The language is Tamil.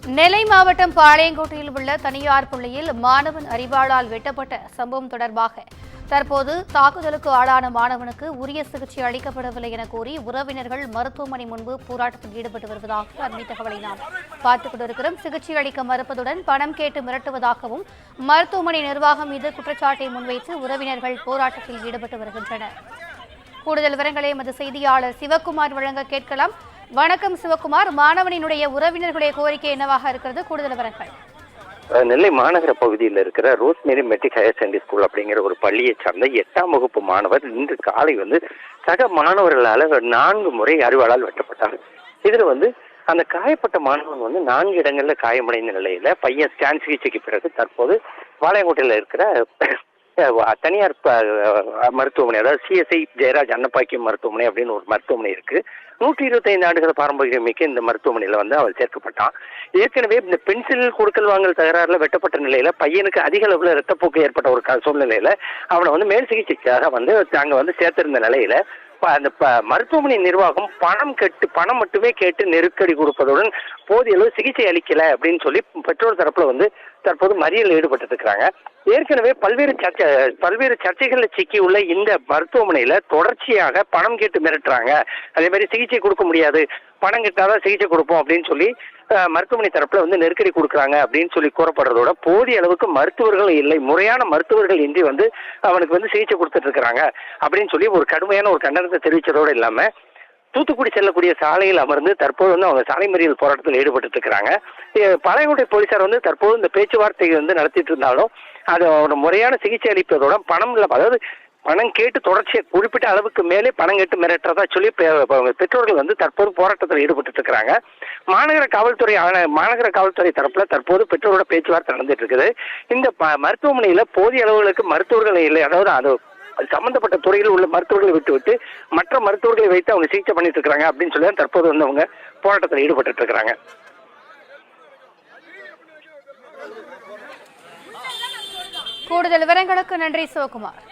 நெல்லை மாவட்டம் பாளையங்கோட்டையில் உள்ள தனியார் பள்ளியில் மாணவன் அரிவாளால் வெட்டப்பட்ட சம்பவம் தொடர்பாக தற்போது தாக்குதலுக்கு ஆளான மாணவனுக்கு உரிய சிகிச்சை அளிக்கப்படவில்லை என கூறி உறவினர்கள் மருத்துவமனை முன்பு போராட்டத்தில் ஈடுபட்டு வருவதாக அண்மை தகவலை நாம் பார்த்துக் கொண்டிருக்கிறோம். சிகிச்சை அளிக்க மறுப்பதுடன் பணம் கேட்டு மிரட்டுவதாகவும் மருத்துவமனை நிர்வாகம் மீது குற்றச்சாட்டை முன்வைத்து உறவினர்கள் போராட்டத்தில் ஈடுபட்டு வருகின்றனர். கூடுதல் விவரங்களை எமது செய்தியாளர் சிவக்குமார் வழங்க கேட்கலாம். வணக்கம் சிவக்குமார், மாணவனினுடைய உறவினர்களுடைய கோரிக்கை என்னவாக இருக்கிறது? கூடுதல் விவரங்கள். நெல்லை மாநகர பகுதியில் இருக்கிற Rosemary matric higher secondary school அப்படிங்கிற ஒரு பள்ளியை சார்ந்த 8ஆம் வகுப்பு மாணவர் இன்று காலை சக மாணவர்களால் 4 முறை அரிவாளால் வெட்டப்பட்டார். இதுல அந்த காயப்பட்ட மாணவன் 4 இடங்கள்ல காயமடைந்த நிலையில பையன் ஸ்கேன் சிகிச்சைக்கு பிறகு தற்போது பாளையங்கோட்டையில் இருக்கிற தனியார் மருத்துவமனை, அதாவது சிஎஸ்ஐ ஜெயராஜ் அன்னப்பாக்கியம் மருத்துவமனை அப்படின்னு ஒரு மருத்துவமனை இருக்கு. 125 ஆண்டுகள் பாரம்பரியம் மிக்க இந்த மருத்துவமனையில அவர் சேர்க்கப்பட்டான். ஏற்கனவே இந்த பென்சில் கொடுக்கல் வாங்கல் தகராறுல வெட்டப்பட்ட நிலையில பையனுக்கு அதிக அளவுல ரத்தப்போக்கு ஏற்பட்ட ஒரு சூழ்நிலையில அவனை மேல் சிகிச்சைக்காக அங்க சேர்த்திருந்த நிலையில அந்த மருத்துவமனை நிர்வாகம் பணம் மட்டுமே கேட்டு நெருக்கடி கொடுப்பதுடன் போதிய அளவு சிகிச்சை அளிக்கல அப்படின்னு சொல்லி பெற்றோர் தரப்புல தற்போது மறியலில் ஈடுபட்டு இருக்கிறாங்க. ஏற்கனவே பல்வேறு சர்ச்சைகள்ல சிக்கி உள்ள இந்த மருத்துவமனையில தொடர்ச்சியாக பணம் கேட்டு மிரட்டுறாங்க. அதே மாதிரி சிகிச்சை கொடுக்க முடியாது, பணம் கேட்டாதான் சிகிச்சை கொடுப்போம் அப்படின்னு சொல்லி மருத்துவமனை தரப்புல நெருக்கடி கொடுக்குறாங்க அப்படின்னு சொல்லி கூறப்படுறதோட போதிய அளவுக்கு மருத்துவர்கள் இல்லை, முறையான மருத்துவர்கள் இன்றி அவனுக்கு சிகிச்சை கொடுத்துட்டு இருக்கிறாங்க அப்படின்னு சொல்லி ஒரு கடுமையான ஒரு கண்டனத்தை தெரிவிச்சதோடு இல்லாம தூத்துக்குடி செல்லக்கூடிய சாலையில் அமர்ந்து தற்போது அவங்க சாலை மறியல் போராட்டத்தில் ஈடுபட்டு இருக்கிறாங்க. பாளையங்கோட்டை போலீசார் தற்போது இந்த பேச்சுவார்த்தை நடத்திட்டு இருந்தாலும் அது ஒரு முறையான சிகிச்சை அளிப்பதோட பணம் இல்லை, அதாவது பணம் கேட்டு தொடர்ச்சியை குறிப்பிட்ட அளவுக்கு மேலே பணம் கேட்டு மிரட்டுறதா சொல்லி பெற்றோர்கள் தற்போது போராட்டத்தில் ஈடுபட்டு இருக்கிறாங்க. மாநகர காவல்துறை தரப்புல தற்போது பெற்றோரோட பேச்சுவார்த்தை நடந்துட்டு இருக்குது. இந்த மருத்துவமனையில போதிய அளவுகளுக்கு மருத்துவர்கள் இல்லை, அதாவது அது சம்பந்தப்பட்ட துறையில் உள்ள மருத்துவர்களை விட்டு மற்ற மருத்துவர்களை வைத்து அவங்க சிகிச்சை பண்ணிட்டு இருக்காங்க அப்படின்னு சொல்லி தற்போது அவங்க போராட்டத்தில் ஈடுபட்டு இருக்கிறாங்க. கூடுதல் விவரங்களுக்கு நன்றி சிவகுமார்.